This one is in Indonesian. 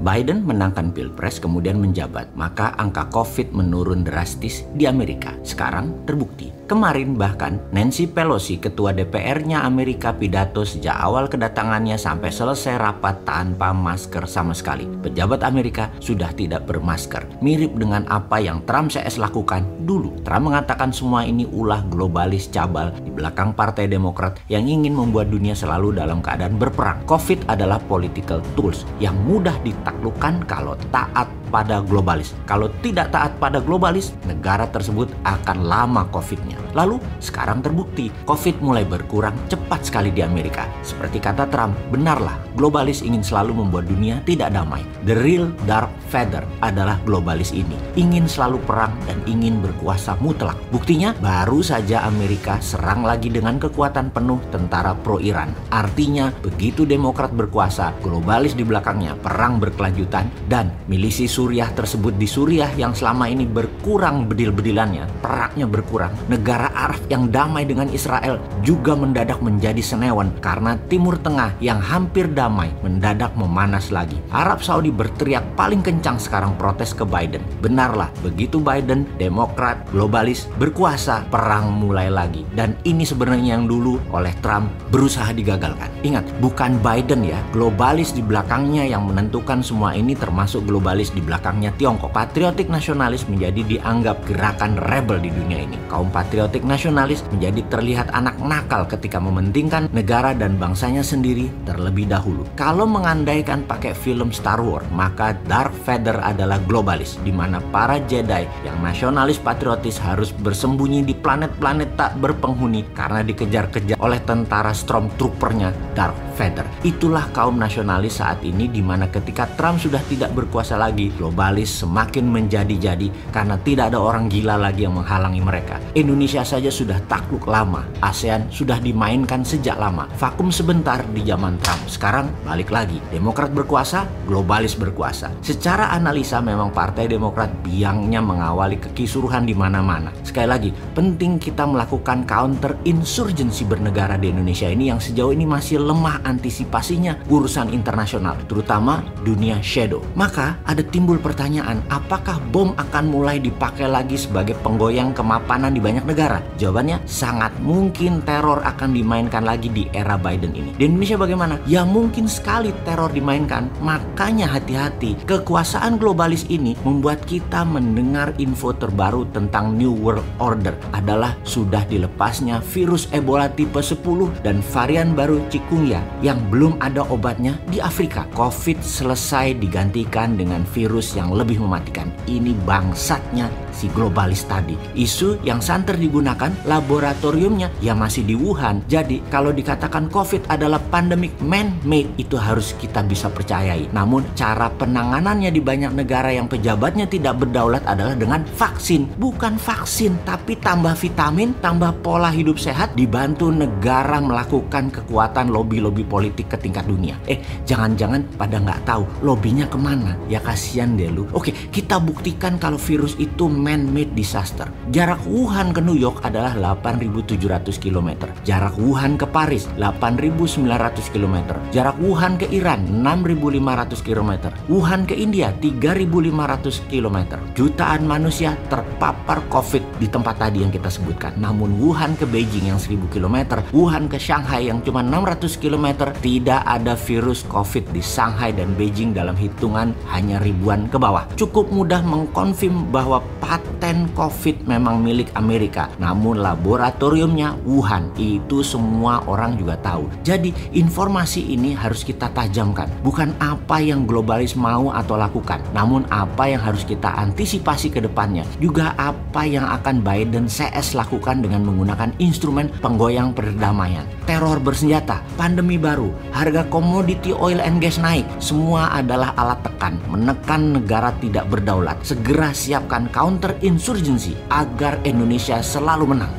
Biden menangkan Pilpres kemudian menjabat, maka angka COVID menurun drastis di Amerika. Sekarang terbukti. Kemarin bahkan Nancy Pelosi, ketua DPR-nya Amerika, pidato sejak awal kedatangannya sampai selesai rapat tanpa masker sama sekali. Pejabat Amerika sudah tidak bermasker. Mirip dengan apa yang Trump CS lakukan dulu. Trump mengatakan semua ini ulah globalis cabal di belakang Partai Demokrat yang ingin membuat dunia selalu dalam keadaan berperang. COVID adalah political tools yang mudah ditaklukkan kalau taat pada globalis. Kalau tidak taat pada globalis, negara tersebut akan lama COVID-nya. Lalu sekarang terbukti COVID mulai berkurang cepat sekali di Amerika. Seperti kata Trump, benarlah globalis ingin selalu membuat dunia tidak damai. The real Darth Vader adalah globalis ini. Ingin selalu perang dan ingin berkuasa mutlak. Buktinya baru saja Amerika serang lagi dengan kekuatan penuh tentara pro-Iran. Artinya begitu Demokrat berkuasa, globalis di belakangnya, perang berkelanjutan, dan milisi Suriah tersebut di Suriah yang selama ini berkurang bedil-bedilannya, perangnya berkurang. Negara Arab yang damai dengan Israel juga mendadak menjadi senewan karena Timur Tengah yang hampir damai mendadak memanas lagi. Arab Saudi berteriak paling kencang sekarang protes ke Biden. Benarlah, begitu Biden, Demokrat, globalis berkuasa, perang mulai lagi. Dan ini sebenarnya yang dulu oleh Trump berusaha digagalkan. Ingat, bukan Biden ya, globalis di belakangnya yang menentukan semua ini, termasuk globalis di belakangnya Tiongkok. Patriotik nasionalis menjadi dianggap gerakan rebel di dunia ini. Kaum patriotik nasionalis menjadi terlihat anak nakal ketika mementingkan negara dan bangsanya sendiri terlebih dahulu. Kalau mengandaikan pakai film Star Wars, maka Darth Vader adalah globalis, di mana para Jedi yang nasionalis patriotis harus bersembunyi di planet-planet tak berpenghuni karena dikejar-kejar oleh tentara Stormtrooper-nya Darth Vader. Itulah kaum nasionalis saat ini, di mana ketika Trump sudah tidak berkuasa lagi, globalis semakin menjadi-jadi karena tidak ada orang gila lagi yang menghalangi mereka. Indonesia saja sudah takluk lama, ASEAN sudah dimainkan sejak lama. Vakum sebentar di zaman Trump, sekarang balik lagi. Demokrat berkuasa, globalis berkuasa. Secara analisa memang Partai Demokrat biangnya mengawali kekisruhan di mana-mana. Sekali lagi, penting kita melakukan counter insurgency bernegara di Indonesia ini yang sejauh ini masih lemah antisipasinya urusan internasional, terutama dunia shadow. Maka ada timbul pertanyaan, apakah bom akan mulai dipakai lagi sebagai penggoyang kemapanan di banyak negara? Jawabannya sangat mungkin teror akan dimainkan lagi di era Biden ini. Di Indonesia bagaimana? Ya mungkin sekali teror dimainkan. Makanya hati-hati. Kekuasaan globalis ini membuat kita mendengar info terbaru tentang New World Order adalah sudah dilepasnya virus Ebola tipe 10 dan varian baru Chikungunya yang belum ada obatnya di Afrika. COVID selesai digantikan dengan virus yang lebih mematikan. Ini bangsatnya si globalis tadi. Isu yang santer digunakan laboratoriumnya ya masih di Wuhan. Jadi kalau dikatakan COVID adalah pandemic man-made, itu harus kita bisa percayai. Namun cara penanganannya di banyak negara yang pejabatnya tidak berdaulat adalah dengan vaksin. Bukan vaksin, tapi tambah vitamin, tambah pola hidup sehat, dibantu negara melakukan kekuatan lobby-lobby politik ke tingkat dunia. Jangan-jangan pada nggak tahu lobbynya kemana. Ya kasihan deh lu. Oke, kita buktikan kalau virus itu man-made disaster. Jarak Wuhan ke New York adalah 8.700 km. Jarak Wuhan ke Paris 8.900 km. Jarak Wuhan ke Iran 6.500 km. Wuhan ke India 3.500 km. Jutaan manusia terpapar COVID di tempat tadi yang kita sebutkan. Namun Wuhan ke Beijing yang 1.000 km, Wuhan ke Shanghai yang cuma 600 km, tidak ada virus COVID di Shanghai dan Beijing dalam hitungan hanya ribuan ke bawah. Cukup mudah mengkonfirm bahwa paten COVID memang milik Amerika, namun laboratoriumnya Wuhan. Itu semua orang juga tahu. Jadi informasi ini harus kita tajamkan. Bukan apa yang globalis mau atau lakukan, namun apa yang harus kita antisipasi ke depannya. Juga apa yang akan Biden CS lakukan dengan menggunakan instrumen penggoyang perdamaian. Teror bersenjata, pandemi baru, harga komoditi oil and gas naik. Semua adalah alat tekan, menekan negara tidak berdaulat. Segera siapkan counter insurgency agar Indonesia selalu menang.